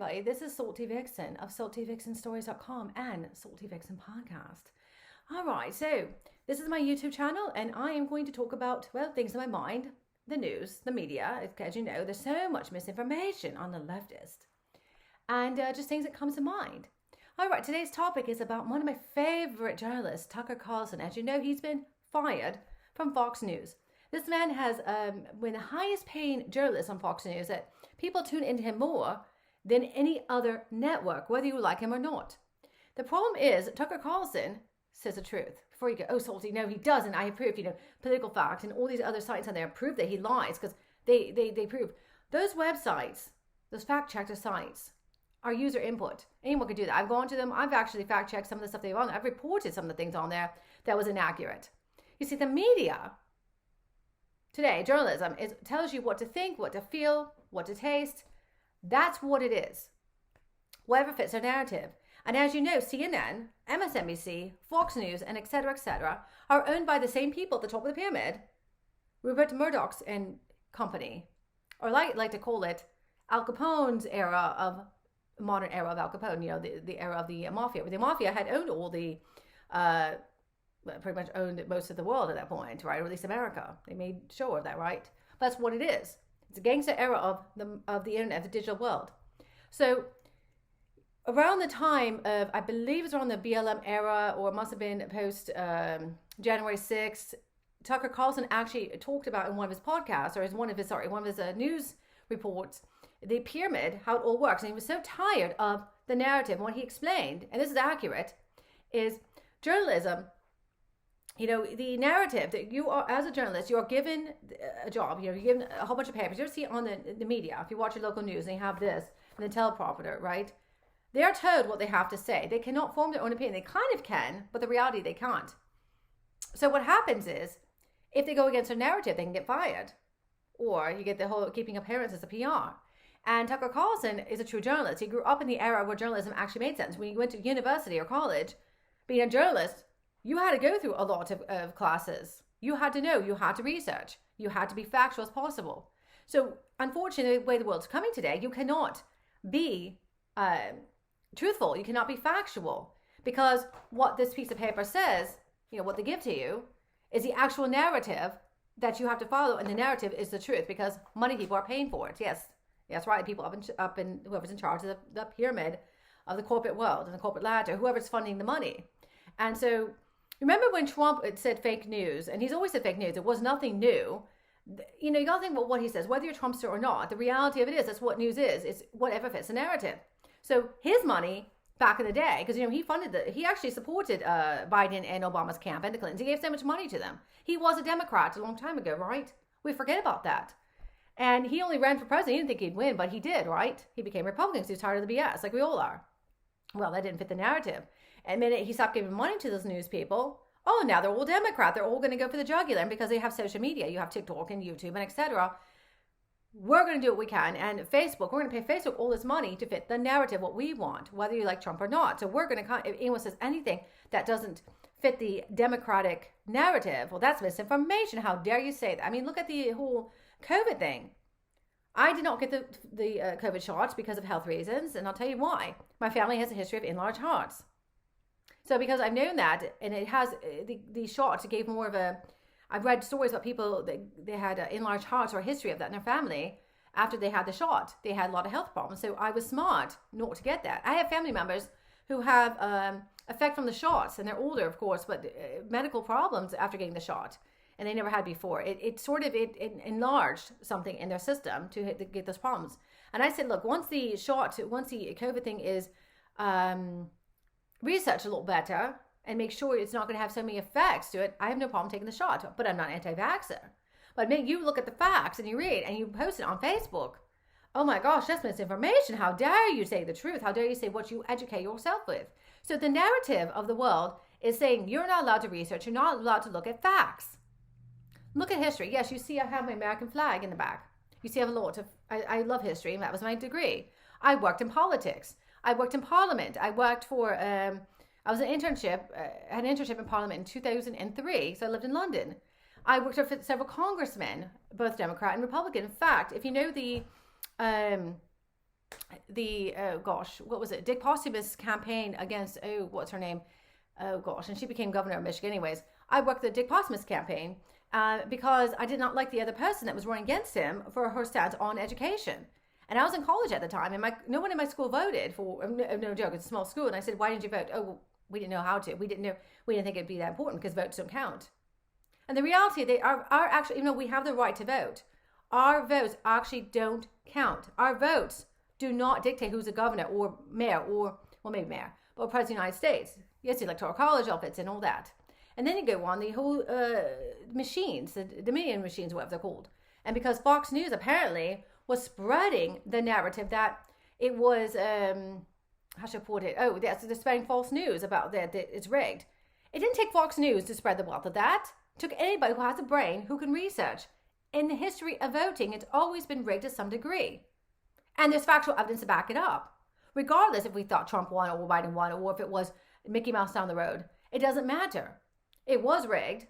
everybody. This is Salty Vixen of saltyvixenstories.com and Salty Vixen Podcast. All right, so this is my YouTube channel, and I am going to talk about, well, things in my mind, the news, the media. As you know, there's so much misinformation on the leftist, and just things that come to mind. All right, today's topic is about one of my favorite journalists, Tucker Carlson. As you know, he's been fired from Fox News. This man has been the highest paying journalist on Fox News, that people tune into him more than any other network, whether you like him or not. The problem is Tucker Carlson says the truth. Before you go, oh, Salty, no, he doesn't. I approve, Political Fact and all these other sites on there prove that he lies, because they prove. Those websites, those fact-checker sites, are user input. Anyone can do that. I've gone to them. I've actually fact-checked some of the stuff they've on. I've reported some of the things on there that was inaccurate. You see, the media today, journalism, tells you what to think, what to feel, what to taste. That's what it is. Whatever fits their narrative. And as you know, CNN, MSNBC, Fox News, and et cetera, are owned by the same people at the top of the pyramid. Rupert Murdoch's and company, or like to call it, Al Capone's era of, modern era of Al Capone, the era of the mafia. But the mafia had owned all the, pretty much owned most of the world at that point, right? Or at least America. They made sure of that, right? But that's what it is. It's a gangster era of the internet, the digital world. So around the time of, I believe it's around the BLM era, or it must have been post January 6th, Tucker Carlson actually talked about in one of his podcasts, or one of his news reports, the pyramid, how it all works. And he was so tired of the narrative. And what he explained, and this is accurate, is journalism, the narrative that you are, as a journalist, you are given a job, you're given a whole bunch of papers. You ever see it on the media, if you watch your local news and you have this, and the teleprompter, right? They are told what they have to say. They cannot form their own opinion. They kind of can, but the reality, they can't. So what happens is, if they go against a narrative, they can get fired. Or you get the whole keeping appearances, the PR. And Tucker Carlson is a true journalist. He grew up in the era where journalism actually made sense. When you went to university or college, being a journalist, you had to go through a lot of classes. You had to know, you had to research, you had to be factual as possible. So unfortunately, the way the world's coming today, you cannot be truthful. You cannot be factual, because what this piece of paper says, what they give to you, is the actual narrative that you have to follow. And the narrative is the truth, because money people are paying for it. Yes, that's right. People up in whoever's in charge of the pyramid of the corporate world and the corporate ladder, whoever's funding the money. And so remember when Trump said fake news, and he's always said fake news. It was nothing new. You got to think about what he says, whether you're Trumpster or not. The reality of it is, that's what news is. It's whatever fits the narrative. So his money back in the day, because he actually supported Biden and Obama's camp and the Clintons. He gave so much money to them. He was a Democrat a long time ago, right? We forget about that. And he only ran for president. He didn't think he'd win, but he did, right? He became Republican because he was tired of the BS, like we all are. Well, that didn't fit the narrative. And the minute he stopped giving money to those news people, oh, now they're all Democrat. They're all going to go for the jugular. And because they have social media, you have TikTok and YouTube and etc. We're going to do what we can. And Facebook, we're going to pay Facebook all this money to fit the narrative, what we want, whether you like Trump or not. So we're going to, if anyone says anything that doesn't fit the Democratic narrative, well, that's misinformation. How dare you say that? I mean, look at the whole COVID thing. I did not get the COVID shots because of health reasons, and I'll tell you why. My family has a history of enlarged hearts. So because I've known that, and it has, the shots gave more of a, I've read stories about people that they had enlarged hearts or a history of that in their family after they had the shot. They had a lot of health problems. So I was smart not to get that. I have family members who have effect from the shots, and they're older, of course, but medical problems after getting the shot. And they never had before. It enlarged something in their system to get those problems. And I said, look, once the COVID thing is researched a little better and make sure it's not going to have so many effects to it, I have no problem taking the shot. But I'm not anti-vaxxer. But you look at the facts and you read and you post it on Facebook. Oh my gosh, that's misinformation. How dare you say the truth? How dare you say what you educate yourself with? So the narrative of the world is saying you're not allowed to research. You're not allowed to look at facts. Look at history. Yes, you see I have my American flag in the back. You see I have a lot of, I love history, and that was my degree. I worked in politics. I worked in Parliament. I worked for, I was an internship, had an internship in Parliament in 2003, so I lived in London. I worked for several congressmen, both Democrat and Republican. In fact, if you know the what was it? Dick Posthumus campaign against, what's her name? Oh gosh, and she became governor of Michigan anyways. I worked the Dick Posthumus campaign because I did not like the other person that was running against him for her stance on education. And I was in college at the time, and no one in my school voted for, no joke, it's a small school. And I said, why didn't you vote? Oh, well, we didn't know how to. We didn't think it'd be that important because votes don't count. And the reality, they are actually, even though we have the right to vote, our votes actually don't count. Our votes do not dictate who's a governor or mayor or, well, maybe mayor, but president of the United States. Yes, the Electoral College outfits and all that. And then you go on the whole machines, the Dominion machines, whatever they're called. And because Fox News apparently was spreading the narrative that it was, how should I put it? Oh, they're spreading false news about that it's rigged. It didn't take Fox News to spread the wealth of that. It took anybody who has a brain who can research. In the history of voting, it's always been rigged to some degree. And there's factual evidence to back it up. Regardless if we thought Trump won or Biden won or if it was Mickey Mouse down the road, it doesn't matter. It was rigged.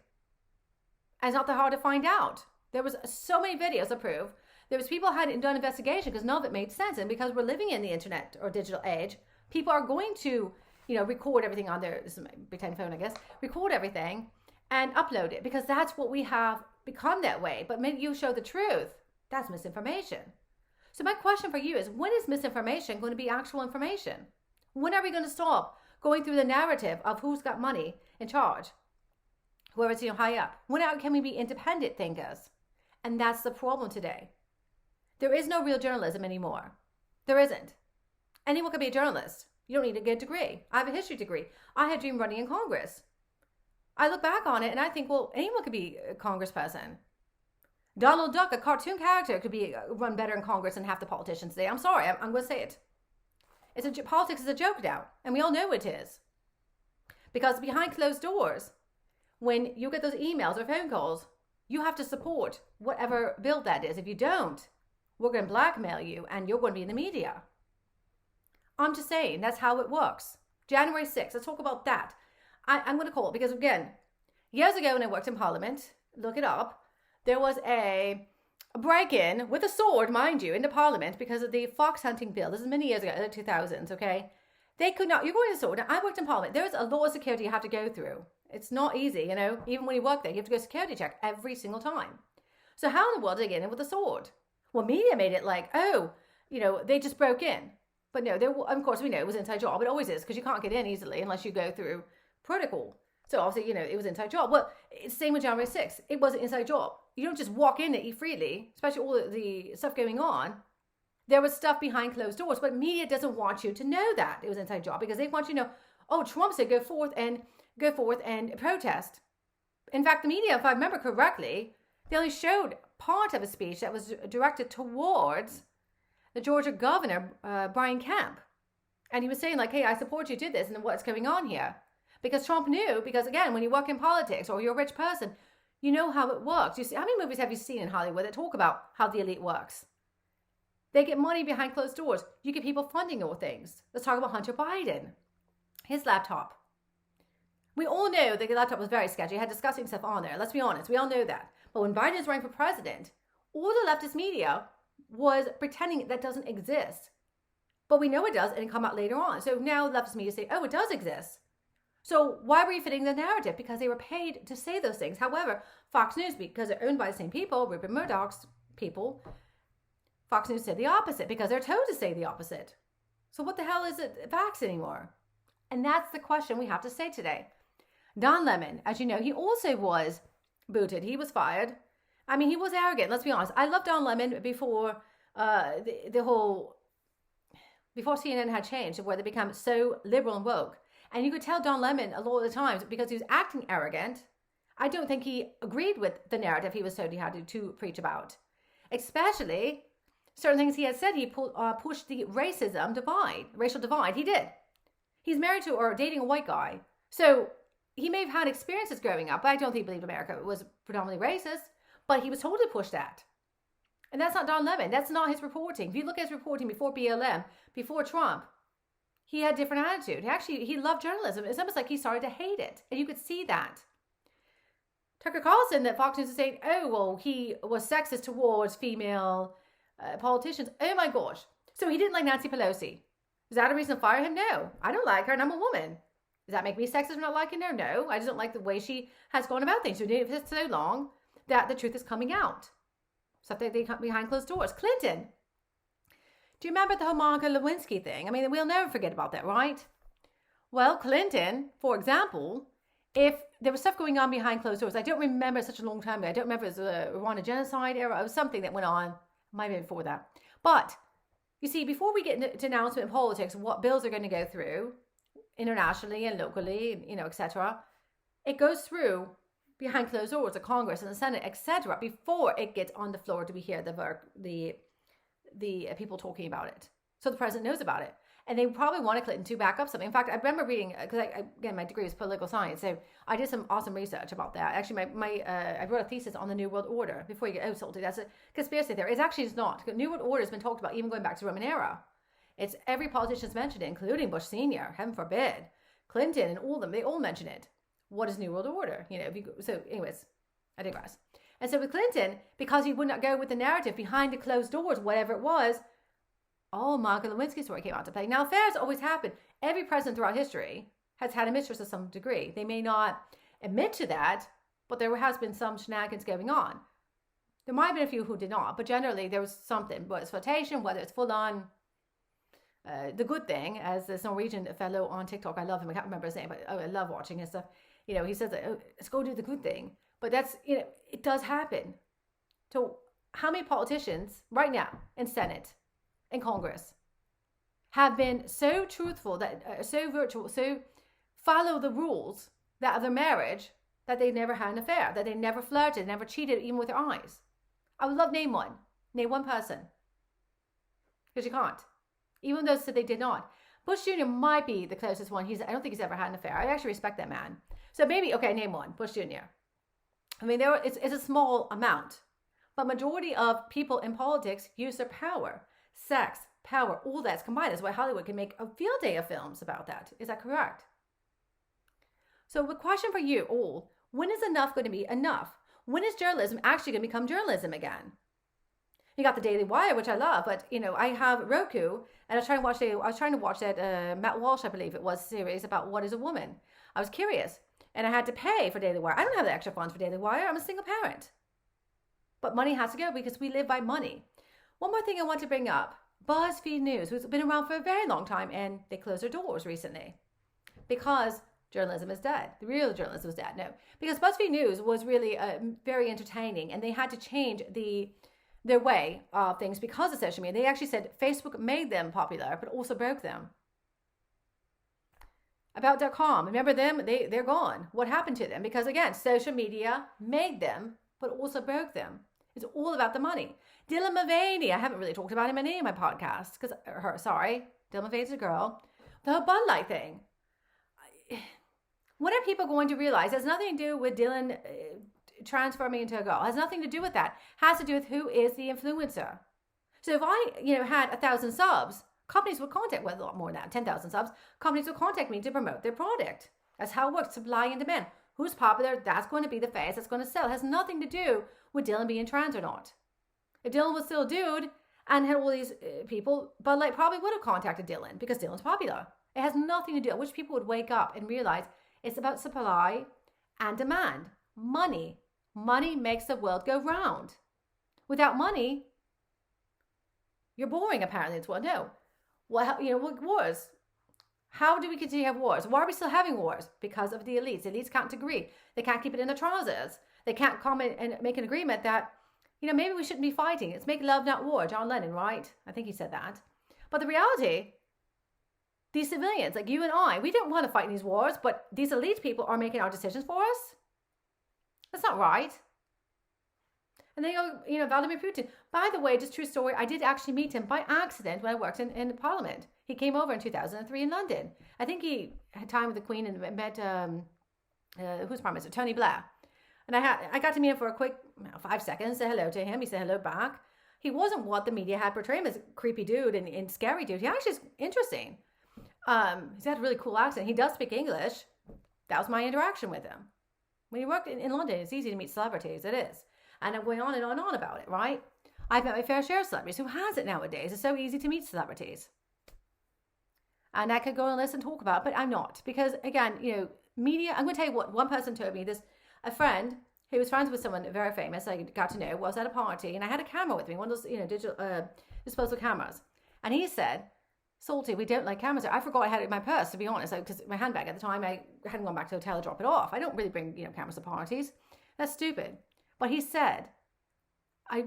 And it's not that hard to find out. There was so many videos to prove. There was people who hadn't done investigation because none of it made sense. And because we're living in the internet or digital age, people are going to, record everything on their, this is my pretend phone, I guess, record everything and upload it because that's what we have become that way. But maybe you show the truth. That's misinformation. So my question for you is, when is misinformation going to be actual information? When are we going to stop going through the narrative of who's got money in charge? Whoever's high up. When can we be independent thinkers? And that's the problem today. There is no real journalism anymore. There isn't. Anyone can be a journalist. You don't need to get a degree. I have a history degree. I had a dream running in Congress. I look back on it and I think, well, anyone could be a congressperson. Donald Duck, a cartoon character, could be run better in Congress than half the politicians today. I'm sorry, I'm going to say it. Politics is a joke now, and we all know it is. Because behind closed doors, when you get those emails or phone calls, you have to support whatever bill that is. If you don't, we're going to blackmail you, and you're going to be in the media. I'm just saying, that's how it works. January 6th, let's talk about that. I'm going to call it, because again, years ago when I worked in Parliament, look it up, there was a break-in with a sword, mind you, into Parliament because of the fox hunting bill. This is many years ago, in the 2000s, okay? They could not, you're going to sword. Now, I worked in Parliament. There's a law of security you have to go through. It's not easy, even when you work there, you have to go security check every single time. So how in the world did they get in with a sword? Well, media made it like, they just broke in. But no, of course, we know it was inside job. It always is, because you can't get in easily unless you go through protocol. So obviously, it was inside job. Well, it's same with January 6th. It was an inside job. You don't just walk in and eat freely, especially all the stuff going on. There was stuff behind closed doors, but media doesn't want you to know that it was inside job because they want you to know, oh, Trump said go forth and protest. In fact, the media, if I remember correctly, they only showed part of a speech that was directed towards the Georgia governor, Brian Kemp. And he was saying like, hey, I support you did this and what's going on here. Because Trump knew, because again, when you work in politics or you're a rich person, you know how it works. You see, how many movies have you seen in Hollywood that talk about how the elite works? They get money behind closed doors. You get people funding all things. Let's talk about Hunter Biden. His laptop. We all know that the laptop was very sketchy. It had disgusting stuff on there. Let's be honest. We all know that. But when Biden is running for president, all the leftist media was pretending that doesn't exist. But we know it does, and it come out later on. So now leftist media say, oh, it does exist. So why were you fitting the narrative? Because they were paid to say those things. However, Fox News, because they're owned by the same people, Rupert Murdoch's people, Fox News said the opposite because they're told to say the opposite. So what the hell is it facts anymore? And that's the question we have to say today. Don Lemon, as you know, he also was booted. He was fired. I mean, he was arrogant. Let's be honest. I loved Don Lemon before before CNN had changed, where they become so liberal and woke. And you could tell Don Lemon a lot of the times because he was acting arrogant. I don't think he agreed with the narrative he was told he had to preach about. Especially certain things he had said. He pushed the racial divide. He did. He's married to or dating a white guy. So he may have had experiences growing up, but I don't think he believed America was predominantly racist. But he was told to push that. And that's not Don Lemon. That's not his reporting. If you look at his reporting before BLM, before Trump, he had a different attitude. He loved journalism. It's almost like he started to hate it. And you could see that. Tucker Carlson, that Fox News is saying, oh, well, he was sexist towards female politicians. Oh, my gosh. So he didn't like Nancy Pelosi. Is that a reason to fire him? No. I don't like her and I'm a woman. Does that make me sexist for not liking her? No. I just don't like the way she has gone about things. She's been doing it for so long that the truth is coming out. So they come behind closed doors. Clinton. Do you remember the whole Monica Lewinsky thing? I mean, we'll never forget about that, right? Well, Clinton, for example, if there was stuff going on behind closed doors, I don't remember such a long time ago. I don't remember if it was a Rwanda genocide era. It was something that went on. Might have been before that. But, you see, before we get into announcement in politics, what bills are going to go through internationally and locally, etc., it goes through behind closed doors, the Congress and the Senate, etc., before it gets on the floor to be heard, the people talking about it. So the president knows about it. And they probably wanted Clinton to back up something. In fact, I remember reading, because again, my degree is political science, so I did some awesome research about that. Actually, I wrote a thesis on the New World Order. Before you get salty, that's a conspiracy theory. It's actually not. New World Order has been talked about even going back to the Roman era. It's every politician's mentioned it, including Bush Sr., heaven forbid, Clinton, and all of them. They all mention it. What is New World Order? So anyways, I digress. And so with Clinton, because he would not go with the narrative behind the closed doors, whatever it was, Monica Lewinsky's story came out to play. Now, affairs always happen. Every president throughout history has had a mistress to some degree. They may not admit to that, but there has been some shenanigans going on. There might have been a few who did not, but generally there was something, whether it's flirtation, whether it's full on the good thing, as this Norwegian fellow on TikTok, I love him, I can't remember his name, but I love watching his stuff. He says, let's go do the good thing. But that's, it does happen. So how many politicians right now in Senate, in Congress, have been so truthful, that so virtual, so follow the rules that of their marriage, that they never had an affair, that they never flirted, never cheated, even with their eyes? I would love name one. Name one person. Because you can't. Even those said they did not. Bush Jr. might be the closest one. I don't think he's ever had an affair. I actually respect that man. So maybe, okay, name one. Bush Jr. I mean, it's a small amount. But majority of people in politics use their power. Sex, power, all that's combined. That's why Hollywood can make a field day of films about that. Is that correct? So the question for you all, when is enough going to be enough? When is journalism actually going to become journalism again? You got the Daily Wire, which I love, but I have Roku, and I was trying to watch that Matt Walsh, I believe it was, series about what is a woman. I was curious, and I had to pay for Daily Wire. I don't have the extra funds for Daily Wire. I'm a single parent. But money has to go because we live by money. One more thing I want to bring up. BuzzFeed News, who's been around for a very long time, and they closed their doors recently because journalism is dead. The real journalism is dead. No, because BuzzFeed News was really very entertaining, and they had to change their way of things because of social media. They actually said Facebook made them popular, but also broke them. About.com, remember them? They're gone. What happened to them? Because again, social media made them, but also broke them. It's all about the money. Dylan Mulvaney, I haven't really talked about him in any of my podcasts, Dylan Mulvaney's a girl. The whole Bud Light thing. When are people going to realize it has nothing to do with Dylan transforming into a girl? It has nothing to do with that. It has to do with who is the influencer. So if I, had 1,000 subs, companies would contact, well, a lot more than that, 10,000 subs, companies would contact me to promote their product. That's how it works, supply and demand. Who's popular, that's going to be the face that's going to sell. It has nothing to do with Dylan being trans or not. If Dylan was still a dude and had all these people, Bud Light probably would have contacted Dylan because Dylan's popular. It has nothing to do. I wish people would wake up and realize it's about supply and demand. Money. Money makes the world go round. Without money, you're boring, apparently. It's no. Well, wars. How do we continue to have wars? Why are we still having wars? Because of the elites. The elites can't agree. They can't keep it in their trousers. They can't come and make an agreement that, maybe we shouldn't be fighting. It's make love, not war. John Lennon, right? I think he said that. But the reality, these civilians, like you and I, we don't want to fight in these wars, but these elite people are making our decisions for us. That's not right. And then you go, Vladimir Putin. By the way, just true story, I did actually meet him by accident when I worked in Parliament. He came over in 2003 in London. I think he had time with the Queen and met, who's Prime Minister? Tony Blair. And I got to meet him for a quick 5 seconds, say hello to him. He said hello back. He wasn't what the media had portrayed him as, a creepy dude and scary dude. He actually is interesting. He's got a really cool accent. He does speak English. That was my interaction with him. When you work in London, it's easy to meet celebrities. It is. And I'm going on and on about it, right? I've met my fair share of celebrities. Who has it nowadays? It's so easy to meet celebrities. And I could go on a list and talk about it, but I'm not. Because again, media, I'm going to tell you what one person told me. A friend who was friends with someone very famous, I got to know, was at a party, and I had a camera with me, one of those, digital disposable cameras. And he said, Salty, we don't like cameras. I forgot I had it in my purse, to be honest, because my handbag at the time, I hadn't gone back to the hotel to drop it off. I don't really bring, cameras to parties. That's stupid. But he said,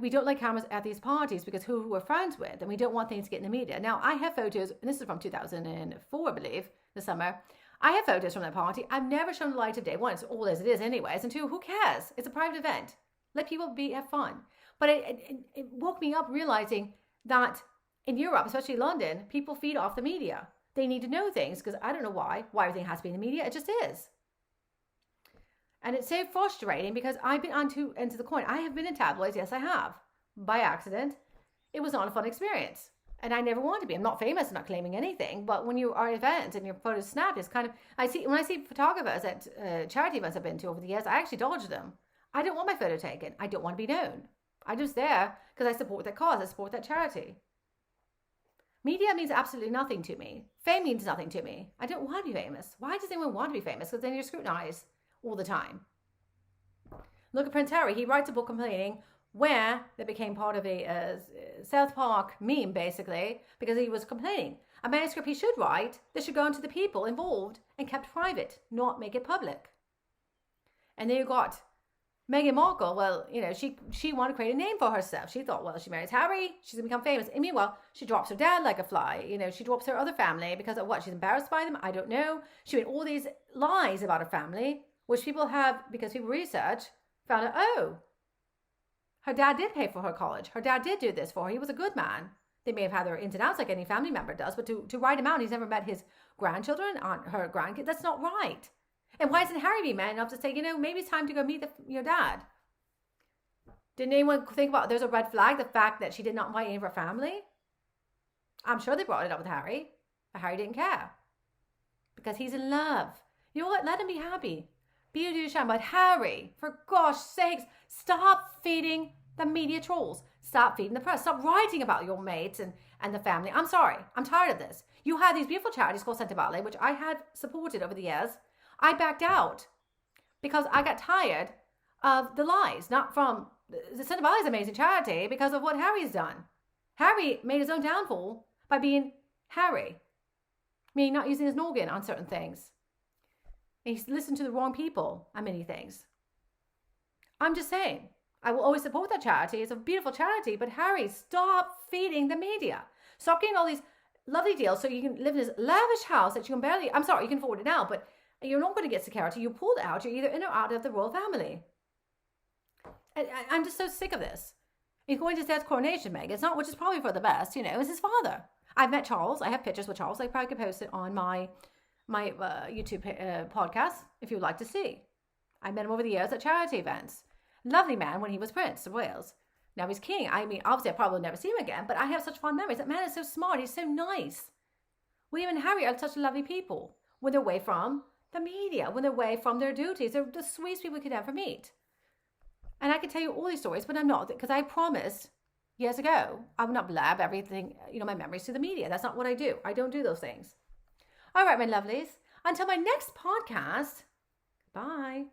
we don't like cameras at these parties because who we're friends with, and we don't want things to get in the media. Now, I have photos, and this is from 2004, I believe, the summer. I have photos from that party. I've never shown the light of day. One, it's all as it is anyways, and two, who cares? It's a private event. Let people have fun. But it woke me up realizing that in Europe, especially London, people feed off the media. They need to know things because I don't know why everything has to be in the media. It just is. And it's so frustrating because I've been on two ends of the coin. I have been in tabloids. Yes, I have. By accident. It was not a fun experience. And I never want to be. I'm not famous. I'm not claiming anything. But when you are at events and your photos snapped, it's kind of... When I see photographers at charity events I've been to over the years, I actually dodge them. I don't want my photo taken. I don't want to be known. I'm just there because I support that cause. I support that charity. Media means absolutely nothing to me. Fame means nothing to me. I don't want to be famous. Why does anyone want to be famous? Because then you're scrutinized all the time. Look at Prince Harry. He writes a book complaining where they became part of a South Park meme, basically, because he was complaining. A manuscript he should write, that should go into the people involved and kept private, not make it public. And then you got Meghan Markle. Well, she wanted to create a name for herself. She thought, well, she marries Harry, she's going to become famous. And meanwhile, she drops her dad like a fly. She drops her other family because of what? She's embarrassed by them? I don't know. She made all these lies about her family, which people have, because people research, found out, her dad did pay for her college. Her dad did do this for her. He was a good man. They may have had their ins and outs like any family member does, but to write him out, he's never met his grandchildren, her grandkids. That's not right. And why isn't Harry being man enough to say, maybe it's time to go meet your dad? Didn't anyone think about there's a red flag, the fact that she did not invite any of her family? I'm sure they brought it up with Harry, but Harry didn't care because he's in love. You know what? Let him be happy. Be a douche, but Harry, for gosh sakes, stop feeding the media trolls. Stop feeding the press. Stop writing about your mates and the family. I'm sorry. I'm tired of this. You had these beautiful charities called Santa Vale, which I had supported over the years. I backed out because I got tired of the lies, not from... The Santa Vale is an amazing charity because of what Harry's done. Harry made his own downfall by being Harry. Meaning not using his noggin on certain things. He's listened to the wrong people on many things. I'm just saying, I will always support that charity. It's a beautiful charity, but Harry, stop feeding the media. Stop getting all these lovely deals so you can live in this lavish house that you can barely... I'm sorry, you can afford it now, but you're not going to get security. You pulled out. You're either in or out of the royal family. I'm just so sick of this. He's going to Dad's coronation, Meg. It's not, which is probably for the best, It's his father. I've met Charles. I have pictures with Charles. I probably could post it on my YouTube podcast if you would like to see. I met him over the years at charity events. Lovely man when he was Prince of Wales. Now he's king. I mean, obviously I probably will never see him again, but I have such fond memories. That man is so smart. He's so nice. William and Harry are such lovely people when they're away from the media, when they're away from their duties. They're the sweetest people you could ever meet. And I could tell you all these stories, but I'm not, because I promised years ago I would not blab everything, my memories to the media. That's not what I do. I don't do those things. All right, my lovelies. Until my next podcast, bye.